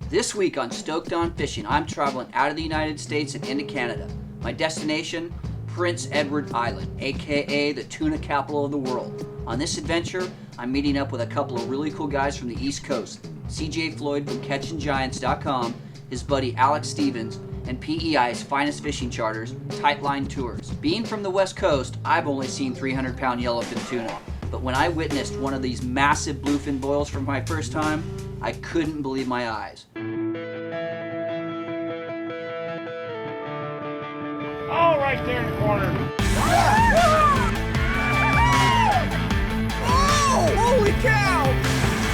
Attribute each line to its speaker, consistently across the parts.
Speaker 1: This week on Stoked on Fishing, I'm traveling out of the United States and into Canada. My destination, Prince Edward Island, aka the tuna capital of the world. On this adventure, I'm meeting up with a couple of really cool guys from the East Coast. CJ Floyd from CatchinGiants.com, his buddy Alex Stevens, and PEI's finest fishing charters, Tightline Tours. Being from the West Coast, I've only seen 300-pound yellowfin tuna. But when I witnessed one of these massive bluefin boils for my first time, I couldn't believe my eyes.
Speaker 2: All right there in the corner.
Speaker 3: Oh! Holy cow!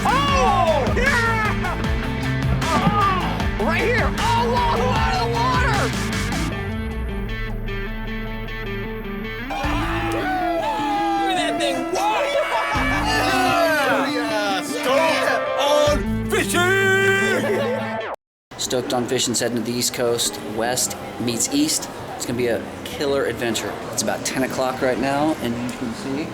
Speaker 3: Oh! Yeah! Oh! Right here! Oh, out of the water! Look at that thing! Whoa! Yeah! Stoked on fishing!
Speaker 1: Stoked on Fishing's heading to the East Coast. West meets East. It's gonna be a killer adventure. It's about 10 o'clock right now, and you can see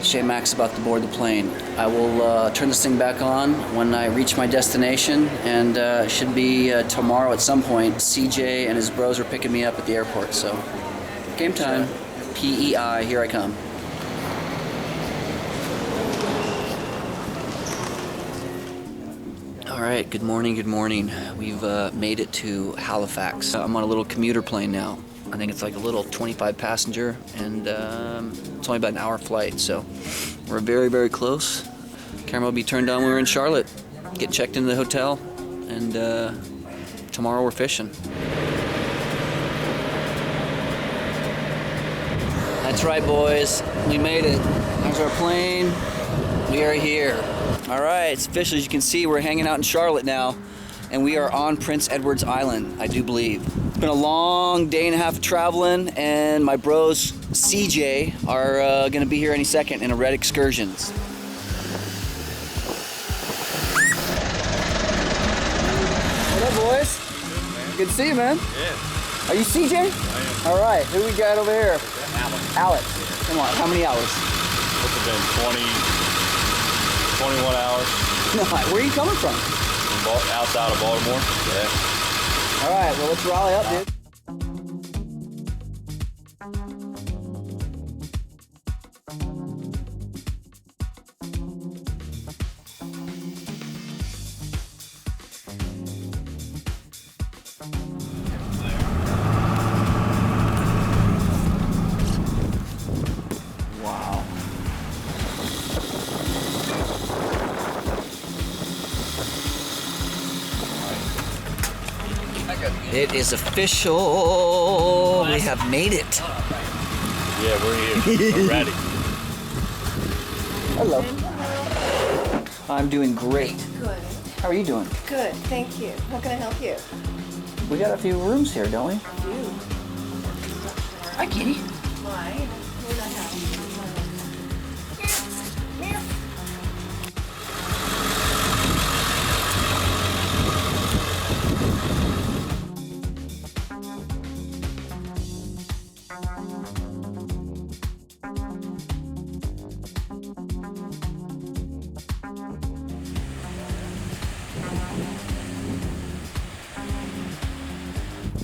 Speaker 1: Shea Mac's about to board the plane. I will turn this thing back on when I reach my destination, and it should be tomorrow at some point. CJ and his bros are picking me up at the airport, so game time. PEI, here I come. All right, good morning, good morning. We've made it to Halifax. I'm on a little commuter plane now. I think it's like a little 25 passenger, and it's only about an hour flight, so we're very, very close. Camera will be turned on when we're in Charlotte. Get checked into the hotel, and tomorrow we're fishing. That's right, boys. We made it. There's our plane. We are here. All right, it's official. As you can see, we're hanging out in Charlotte now, and we are on Prince Edward's Island, I do believe. It's been a long day and a half of traveling, and my bros, CJ, are gonna be here any second in a red excursions. What up, boys? Good to see you, man.
Speaker 2: Yeah.
Speaker 1: Are you CJ?
Speaker 2: I am.
Speaker 1: All right, who we got over here?
Speaker 2: Alex.
Speaker 1: Alex. Come on, how many hours?
Speaker 2: What's it been? 21 hours.
Speaker 1: No, where are you coming from?
Speaker 2: Outside of Baltimore. Yeah.
Speaker 1: All right, well, let's rally up, dude. Wow. It is official. We have made it.
Speaker 2: Yeah, we're here. We're ready.
Speaker 1: Hello. I'm doing great.
Speaker 4: Good.
Speaker 1: How are you doing?
Speaker 4: Good, thank you. How can I help you?
Speaker 1: We got a few rooms here, don't we?
Speaker 4: You.
Speaker 1: Hi, kitty.
Speaker 4: Why? We're not happy.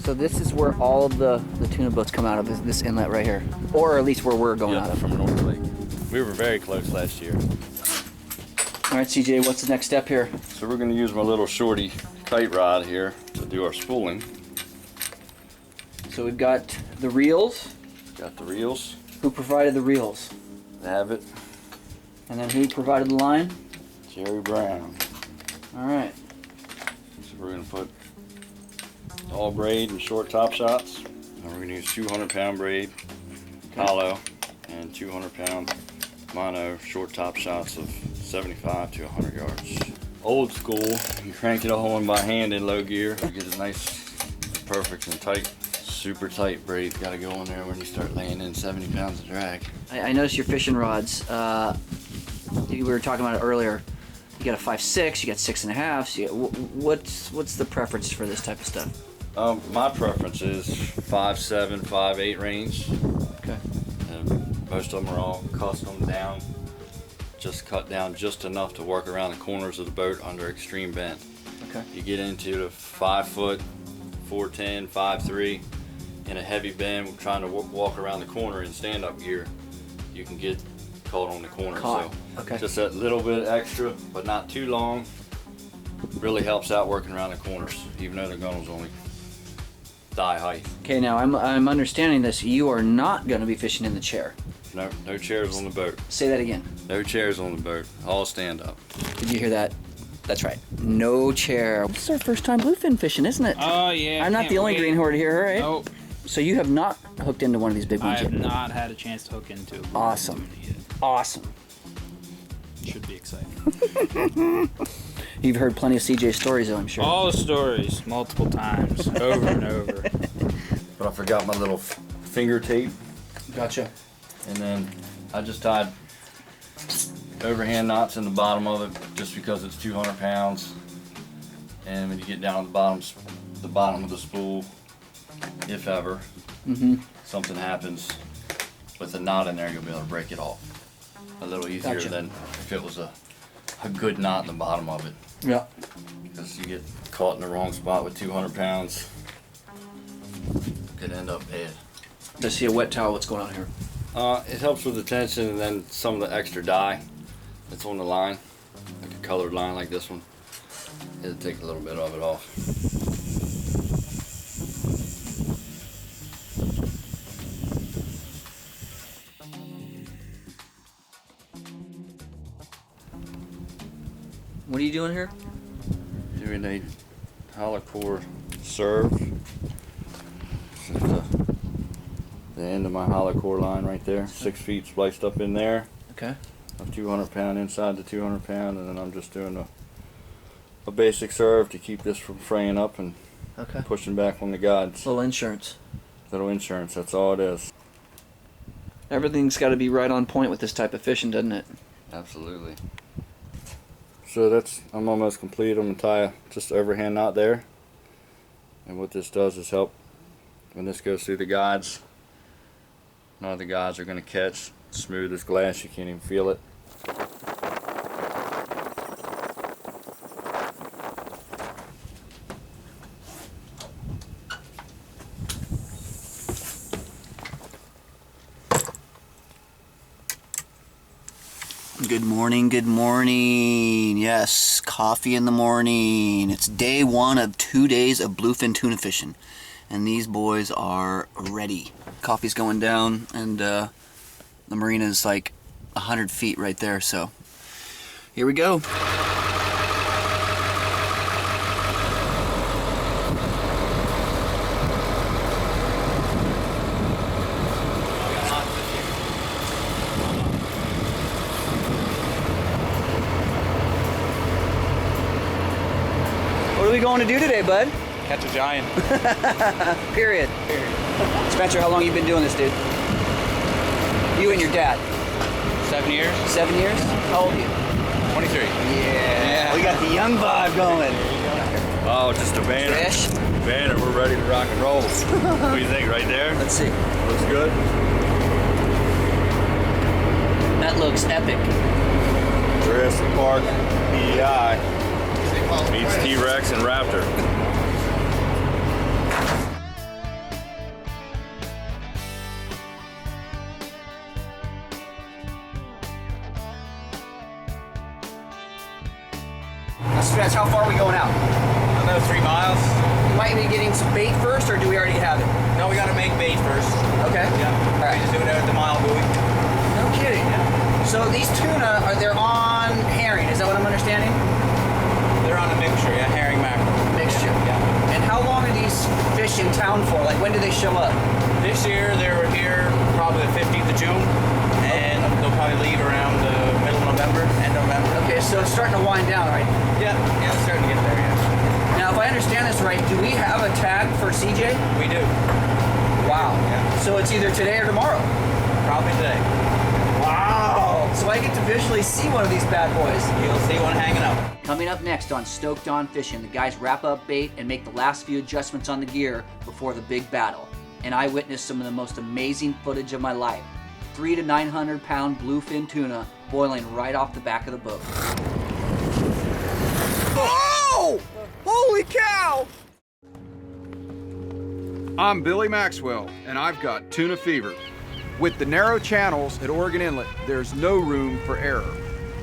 Speaker 1: So this is where all of the tuna boats come out of, this inlet right here. Or at least where we're going out of.
Speaker 2: From North Lake. We were very close last year.
Speaker 1: All right, CJ, what's the next step here?
Speaker 2: So we're going to use my little shorty kite rod here to do our spooling.
Speaker 1: So we've got the reels.
Speaker 2: Got the reels.
Speaker 1: Who provided the reels?
Speaker 2: Have it.
Speaker 1: And then who provided the line?
Speaker 2: Jerry Brown.
Speaker 1: All right.
Speaker 2: So we're going to put all braid and short top shots. And we're going to use 200-pound braid, hollow, and 200-pound mono short top shots of 75 to 100 yards. Old school, you crank it all in by hand in low gear. You get it nice, perfect and tight. Super tight braid. Got to go on there when you start laying in 70 pounds of drag.
Speaker 1: I noticed your fishing rods. We were talking about it earlier. You got a 5.6, you got 6.5. So what's the preference for this type of stuff?
Speaker 2: My preference is 5.7, 5.8 range.
Speaker 1: Okay.
Speaker 2: And most of them are all custom down, just cut down just enough to work around the corners of the boat under extreme bend.
Speaker 1: Okay.
Speaker 2: You get into the 5 foot, 410, 5'3", in a heavy bend, trying to walk around the corner in stand-up gear, you can get caught on the corner.
Speaker 1: Caught.
Speaker 2: So
Speaker 1: Okay.
Speaker 2: just that little bit extra, but not too long, really helps out working around the corners, even though the gunnel's only thigh height.
Speaker 1: Okay, now I'm understanding this. You are not going to be fishing in the chair.
Speaker 2: No chairs on the boat.
Speaker 1: Say that again.
Speaker 2: No chairs on the boat. All stand up.
Speaker 1: Did you hear that? That's right. No chair. This is our first time bluefin fishing, isn't it?
Speaker 5: Oh yeah.
Speaker 1: I'm not the only greenhorn here, right?
Speaker 5: Nope.
Speaker 1: So you have not hooked into one of these big
Speaker 5: I
Speaker 1: ones
Speaker 5: have
Speaker 1: yet?
Speaker 5: not had a chance to hook into.
Speaker 1: Awesome.
Speaker 5: Yet.
Speaker 1: Awesome.
Speaker 5: Should be exciting.
Speaker 1: You've heard plenty of CJ stories, though, I'm sure.
Speaker 5: All the stories, multiple times, over and over.
Speaker 2: But I forgot my little finger tape,
Speaker 1: Gotcha.
Speaker 2: and then I just tied overhand knots in the bottom of it just because it's 200 pounds. And when you get down to the bottom of the spool, if ever something happens with the knot in there, you'll be able to break it off a little easier
Speaker 1: Gotcha.
Speaker 2: than if it was a good knot in the bottom of it.
Speaker 1: Yeah.
Speaker 2: Because you get caught in the wrong spot with 200 pounds, could end up bad.
Speaker 1: Let's see a wet towel. What's going on here?
Speaker 2: It helps with the tension, and then some of the extra dye that's on the line, like a colored line like this one, it'll take a little bit of it off.
Speaker 1: What are you doing here?
Speaker 2: Doing a hollow core serve. This is the end of my hollow core line right there. 6 feet spliced up in there.
Speaker 1: Okay.
Speaker 2: A 200 pound inside the 200 pound, and then I'm just doing a basic serve to keep this from fraying up and
Speaker 1: Okay.
Speaker 2: pushing back on the guides.
Speaker 1: Little insurance.
Speaker 2: Little insurance, that's all it is.
Speaker 1: Everything's got to be right on point with this type of fishing, doesn't it?
Speaker 2: Absolutely. So I'm almost complete. I'm gonna tie just an overhand knot there. And what this does is help when this goes through the guides. None of the guides are gonna catch. Smooth as glass, you can't even feel it.
Speaker 1: Good morning, good morning. Yes, coffee in the morning. It's day 1 of 2 days of bluefin tuna fishing. And these boys are ready. Coffee's going down, and the marina's like 100 feet right there, so here we go. What are we going to do today, bud?
Speaker 5: Catch a giant.
Speaker 1: Period. Spencer, how long you been doing this, dude? You and your dad?
Speaker 5: 7 years.
Speaker 1: 7 years? How old are you?
Speaker 5: 23.
Speaker 1: Yeah. We got the young vibe going.
Speaker 2: Oh, just a banner.
Speaker 1: Fish?
Speaker 2: Banner, we're ready to rock and roll. What do you think, right there?
Speaker 1: Let's see.
Speaker 2: Looks good?
Speaker 1: That looks epic.
Speaker 2: Jurassic Park, EEI, meets T-Rex and Raptor.
Speaker 1: Spence, how far are we going out?
Speaker 5: Another 3 miles.
Speaker 1: Might be getting some bait first, or do we already have it?
Speaker 5: No, we gotta make bait first.
Speaker 1: Okay.
Speaker 5: Yeah.
Speaker 1: All right.
Speaker 5: Just do it at the mile buoy.
Speaker 1: No kidding. So these tuna, they're on herring, is that what I'm understanding?
Speaker 5: They're on a mixture, yeah, herring mackerel.
Speaker 1: Mixture.
Speaker 5: Yeah.
Speaker 1: And how long are these fish in town for? Like, when do they show up?
Speaker 5: This year they were here probably the 15th of June, and they'll probably leave around the middle of November, end of November.
Speaker 1: Okay, so it's starting to wind down, right?
Speaker 5: Yeah, it's starting to get there, yeah.
Speaker 1: Now, if I understand this right, do we have a tag for CJ?
Speaker 5: We do.
Speaker 1: Wow.
Speaker 5: Yeah.
Speaker 1: So it's either today or tomorrow?
Speaker 5: Probably today.
Speaker 1: Wow. So I get to visually see one of these bad boys.
Speaker 5: You'll see one hanging up.
Speaker 1: Coming up next on Stoked on Fishing, the guys wrap up bait and make the last few adjustments on the gear before the big battle. And I witnessed some of the most amazing footage of my life. 300 to 900 pound bluefin tuna boiling right off the back of the boat. Oh!
Speaker 3: Holy cow! I'm Billy Maxwell, and I've got tuna fever. With the narrow channels at Oregon Inlet, there's no room for error.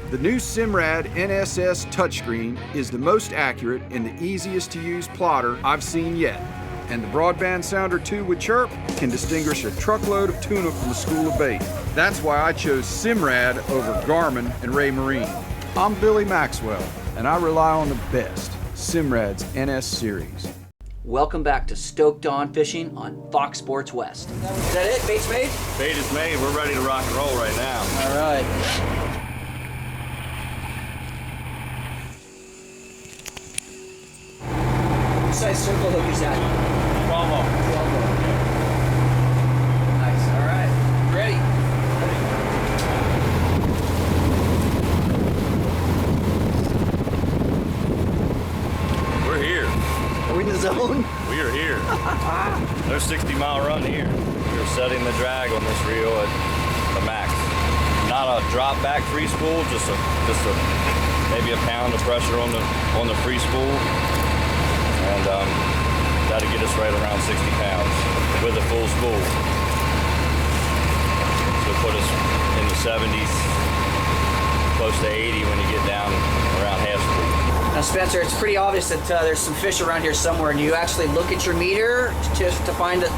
Speaker 3: The new Simrad NSS touchscreen is the most accurate and the easiest to use plotter I've seen yet. And the Broadband Sounder 2 with Chirp can distinguish a truckload of tuna from a school of bait. That's why I chose Simrad over Garmin and Ray Marine. I'm Billy Maxwell, and I rely on the best, Simrad's NS series.
Speaker 1: Welcome back to Stoked On Fishing on Fox Sports West. Is that it? Bait's made?
Speaker 2: Bait is made. We're ready to rock and roll right now.
Speaker 1: All right. What size circle hook is that?
Speaker 2: 12.
Speaker 1: Nice. All right. Ready.
Speaker 2: We're here.
Speaker 1: Are we in the zone?
Speaker 2: We are here. There's 60-mile run here. We're setting the drag on this reel at the max. Not a drop back free spool, just a maybe a pound of pressure on the free spool, and that'll get us right around 60 pounds with a full spool. So put us in the 70s, close to 80 when you get down around half spool.
Speaker 1: Now, Spencer, it's pretty obvious that there's some fish around here somewhere, and you actually look at your meter to find a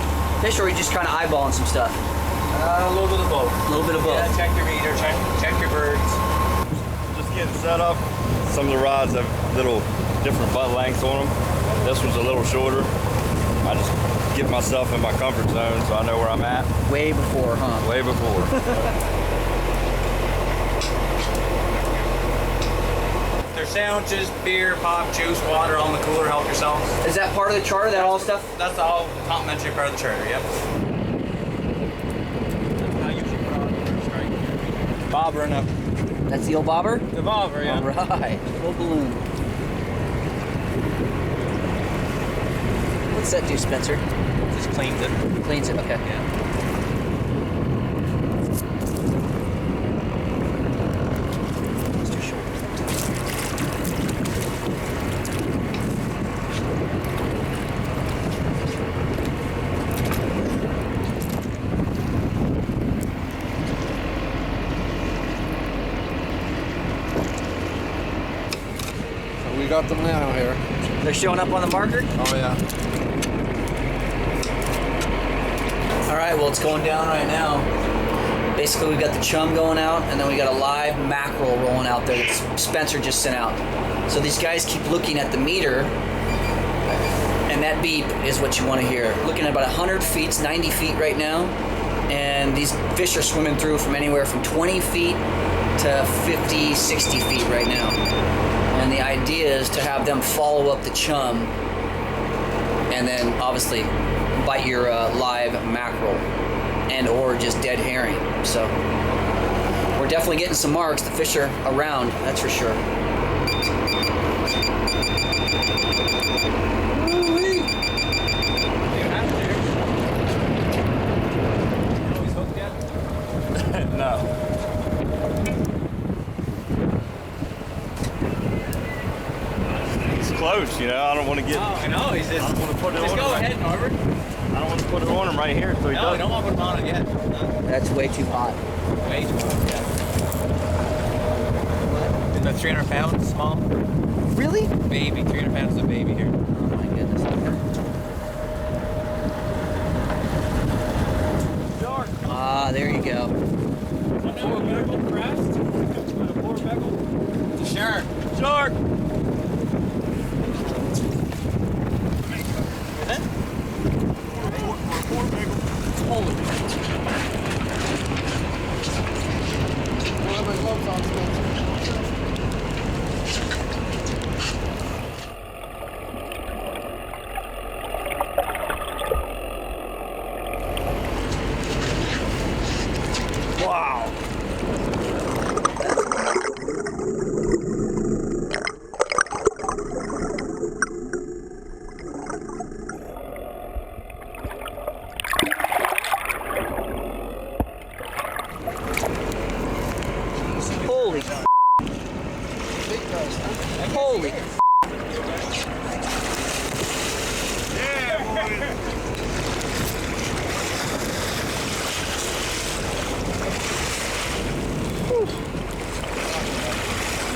Speaker 1: fish, or are you just kind of eyeballing some stuff?
Speaker 5: A little bit of both.
Speaker 1: A little bit of both.
Speaker 5: Yeah, check your meter, check your birds.
Speaker 2: Just getting set up. Some of the rods have little different butt lengths on them. This one's a little shorter. I just get myself in my comfort zone so I know where I'm at.
Speaker 1: Way before, huh?
Speaker 2: Way before.
Speaker 5: There's sandwiches, beer, pop, juice, water on the cooler. Help yourselves.
Speaker 1: Is that part of the charter, that all stuff?
Speaker 5: That's all complimentary part of the charter, yep. Bobber enough.
Speaker 1: That's the old bobber?
Speaker 5: The bobber, yeah.
Speaker 1: All right. Little balloon. What's that do, Spencer?
Speaker 5: Just cleans it.
Speaker 1: Cleans it, okay.
Speaker 5: Yeah.
Speaker 1: Mr. Short.
Speaker 3: We got them now here.
Speaker 1: They're showing up on the marker?
Speaker 3: Oh yeah.
Speaker 1: All right, well, it's going down right now. Basically, we've got the chum going out, and then we got a live mackerel rolling out there that Spencer just sent out. So these guys keep looking at the meter, and that beep is what you want to hear. Looking at about 100 feet, it's 90 feet right now, and these fish are swimming through from anywhere from 20 feet to 50, 60 feet right now. And the idea is to have them follow up the chum and then obviously bite your live mackerel and or just dead herring. So we're definitely getting some marks. The fish are around, that's for sure.
Speaker 2: No. It's close, you know. I don't want to get.
Speaker 5: Oh, I know. He's just.
Speaker 2: I don't want to put it
Speaker 5: Just
Speaker 2: on
Speaker 5: go
Speaker 2: him.
Speaker 5: ahead, Norbert.
Speaker 2: I don't want to put it on him right here, so he
Speaker 5: No,
Speaker 2: does.
Speaker 5: we don't want to put him on it yet. No.
Speaker 1: That's way too hot.
Speaker 5: Way too much. Yeah. About 300 pounds, small.
Speaker 1: Really?
Speaker 5: Baby, 300 pounds is a baby here.
Speaker 1: Oh my goodness.
Speaker 2: Shark.
Speaker 1: Ah, there you go.
Speaker 5: Sure.
Speaker 2: Shark.
Speaker 1: Wow. Holy. Holy.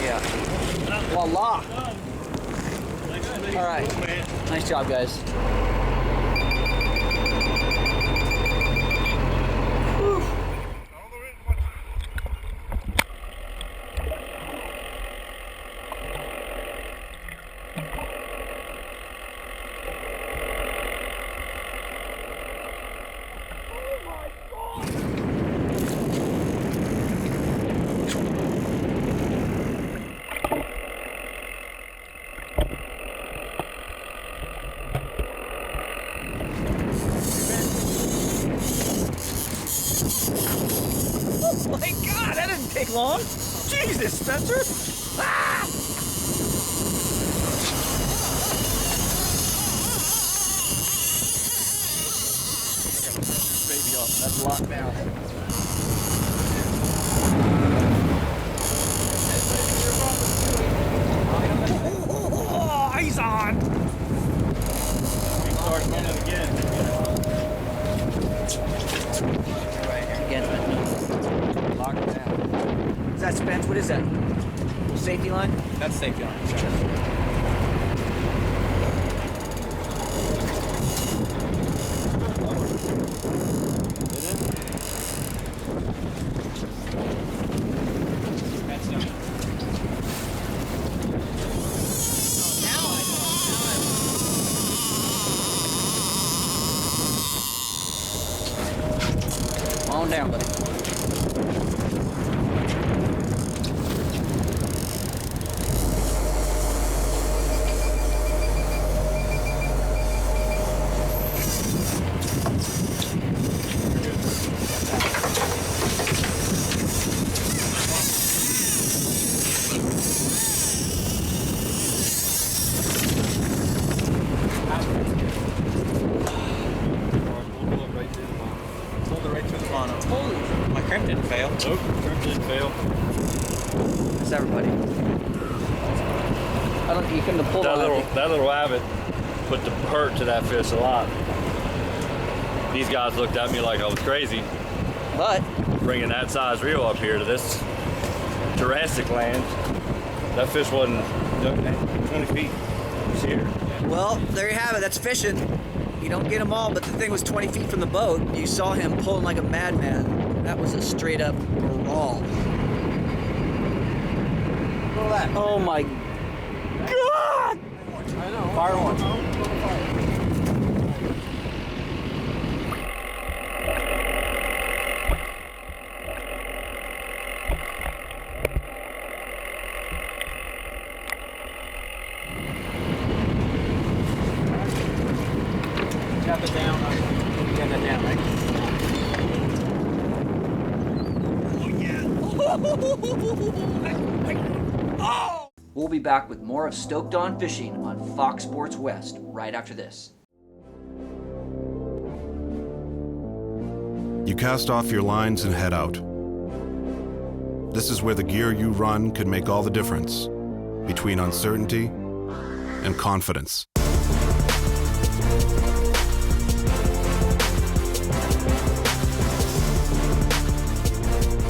Speaker 1: Yeah. Voila. All right. Nice job, guys.
Speaker 6: Oh my God, that didn't take long. Jesus, Spencer. Ah! Baby off. That's locked down. Oh, he's on.
Speaker 2: He starts running again.
Speaker 1: Again,
Speaker 2: Lock it down.
Speaker 1: is that Spence? What is that? Safety line?
Speaker 5: That's safety line.
Speaker 1: Come on down, buddy.
Speaker 5: Pulled it right through the mono. My crimp didn't fail.
Speaker 2: Nope, crimp didn't fail.
Speaker 1: That's everybody. I don't. You couldn't have pulled on it.
Speaker 2: That little abbot put the hurt to that fish a lot. These guys looked at me like I was crazy,
Speaker 1: But
Speaker 2: bringing that size reel up here to this Jurassic land. That fish wasn't 20 feet. It's here.
Speaker 1: well, there you have it. That's fishing. You don't get them all, but the thing was 20 feet from the boat. You saw him pulling like a madman. That was a straight up brawl.
Speaker 5: Look at that.
Speaker 1: Oh my God!
Speaker 5: I know. Fire one. Tap it down. Get that down, right?
Speaker 1: We'll be back with more of Stoked on Fishing on Fox Sports West right after this.
Speaker 7: You cast off your lines and head out. This is where the gear you run could make all the difference between uncertainty and confidence.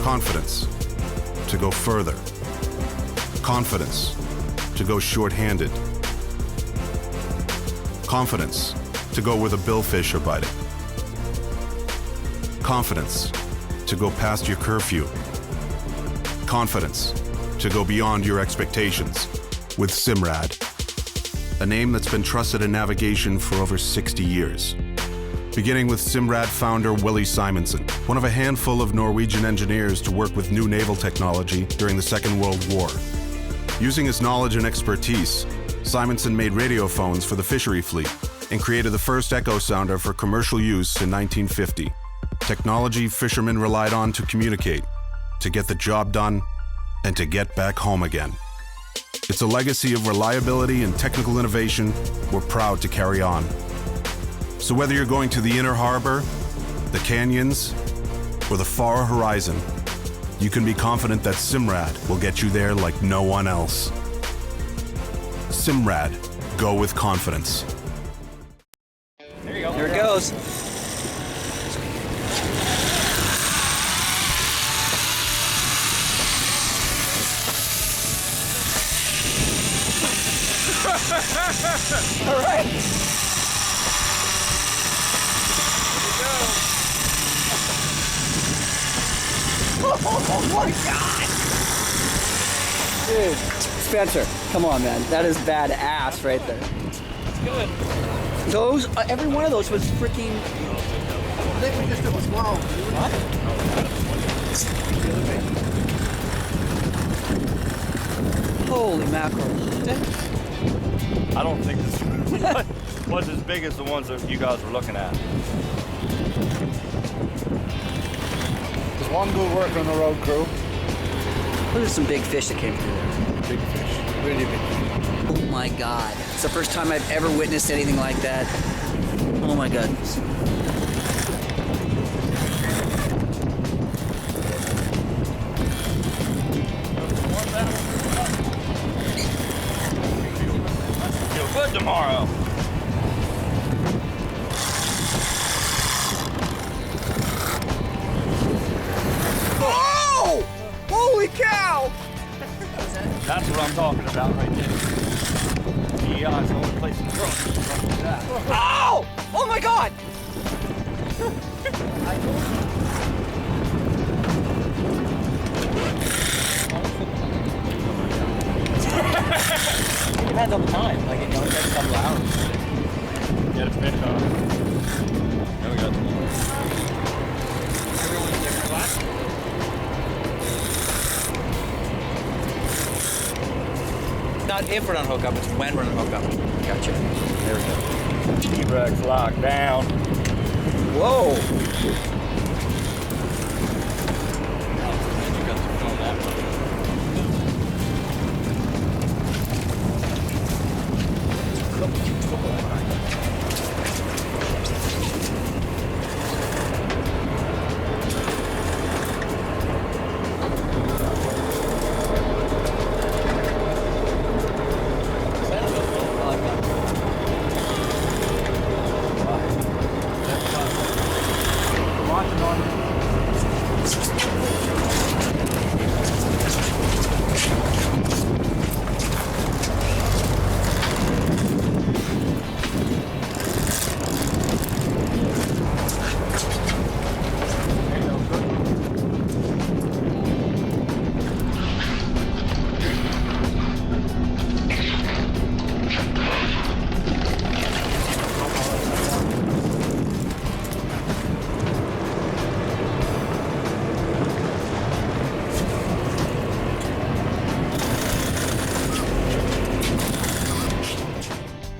Speaker 7: Confidence to go further. Confidence to go short-handed. Confidence to go where the billfish are biting. Confidence to go past your curfew. Confidence to go beyond your expectations with Simrad, a name that's been trusted in navigation for over 60 years. Beginning with Simrad founder Willie Simonson, one of a handful of Norwegian engineers to work with new naval technology during the Second World War. Using his knowledge and expertise, Simonson made radio phones for the fishery fleet and created the first echo sounder for commercial use in 1950. Technology fishermen relied on to communicate, to get the job done, and to get back home again. It's a legacy of reliability and technical innovation we're proud to carry on. So whether you're going to the inner harbor, the canyons, or the far horizon, you can be confident that Simrad will get you there like no one else. Simrad, go with confidence.
Speaker 5: There
Speaker 1: goes. All right. Oh my God! Dude, Spencer, come on, man. That is badass right there.
Speaker 6: It's good.
Speaker 1: Those, every one of those was freaking.
Speaker 8: I think we just took a swallow.
Speaker 1: What? Holy mackerel.
Speaker 2: I don't think this was as big as the ones that you guys were looking at.
Speaker 8: There's one good work on the road crew.
Speaker 1: Those are some big fish that came through there.
Speaker 8: Big fish. Really big.
Speaker 1: Oh my God. It's the first time I've ever witnessed anything like that. Oh my goodness.
Speaker 2: Feel good tomorrow.
Speaker 3: Oh! Holy cow!
Speaker 2: That's what I'm talking about right there. Yeah, it's the only place in the world you can do that.
Speaker 1: Oh! Oh my God!
Speaker 6: It depends on the time. Like, it takes a couple hours.
Speaker 2: Get a fish on. There we go.
Speaker 6: Everyone's different. What? Not if we're on hookup, it's when we're on hookup.
Speaker 1: Gotcha. There we go.
Speaker 2: T-Rex locked down.
Speaker 1: Whoa!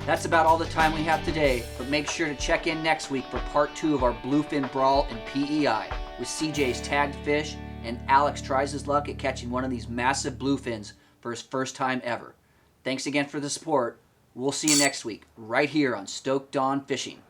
Speaker 1: That's about all the time we have today, but make sure to check in next week for part 2 of our Bluefin Brawl and PEI, with CJ's tagged fish and Alex tries his luck at catching one of these massive bluefins for his first time ever. Thanks again for the support. We'll see you next week, right here on Stoked on Fishing.